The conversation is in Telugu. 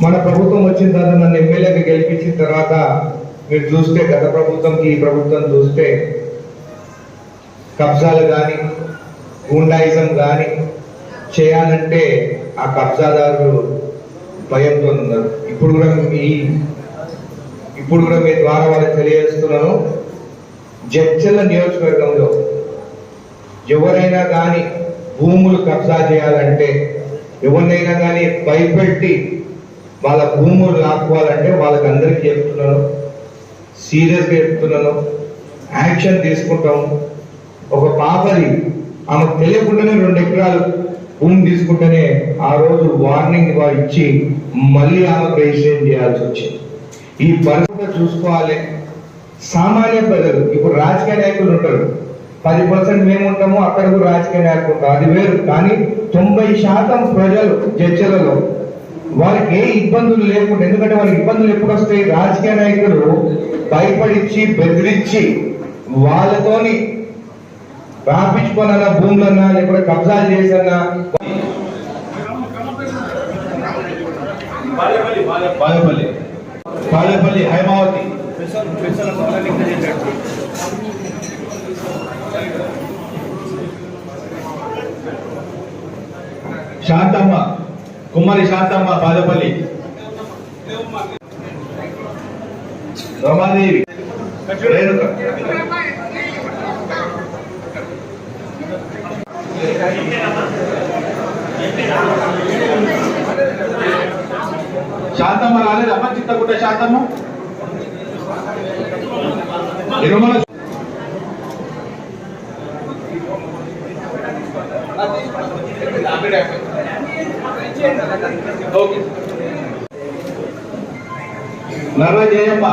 మన ప్రభుత్వం వచ్చిన తర్వాత నన్ను ఎమ్మెల్యేగా గెలిపించిన తర్వాత మీరు చూస్తే గత ప్రభుత్వంకి ఈ ప్రభుత్వం చూస్తే కబ్జాలు కానీ గూండాయిజం కానీ చేయాలంటే ఆ కబ్జాదారులు భయంతో ఉన్నారు. ఇప్పుడు కూడా మీ ద్వారా వాళ్ళకి తెలియజేస్తున్నాను, జడ్చర్ల నియోజకవర్గంలో ఎవరైనా కానీ భూములు కబ్జా చేయాలంటే, ఎవరినైనా కానీ భయపెట్టి వాళ్ళ భూములు లాక్కోవాలంటే వాళ్ళకి అందరికీ చెప్తున్నాను, సీరియస్గా చెప్తున్నాను, యాక్షన్ తీసుకుంటాము. ఒక పాపది ఆమెకు తెలియకుండానే 2 ఎకరాలు భూమి తీసుకుంటేనే ఆ రోజు వార్నింగ్ ఇచ్చి మళ్ళీ ఆమెకు రిజిస్ట్రేషన్ చేయాల్సి వచ్చింది. ఈ పరిస్థితి చూసుకోవాలి. సామాన్య ప్రజలు, ఇప్పుడు రాజకీయ నాయకులు ఉంటారు, 10% మేము ఉంటాము, అక్కడ కూడా రాజకీయ నాయకులు ఉంటారు, అది వేరు. కానీ 90% ప్రజలు జడ్చర్లలో వారికి ఏ ఇబ్బందులు లేకుండా, ఎందుకంటే వాళ్ళకి ఇబ్బందులు ఎప్పుడు వస్తాయి, రాజకీయ నాయకులు భయపడిచ్చి బెదిరించి వాళ్ళతోని రాపించుకోనన్నా భూములన్నా లేకపోతే కబ్జాలు చేసన్నా బాలేపల్లి హైమావతి శాంతమ్మ కుమ్మరి శాంతమ్మ బాలేపల్లి రమాదేవి శాంతమ్మ రాలేదమ్మ చిత్తగుట్ట శాంతమ్మ నిర్మల నర్ర జయమ్మ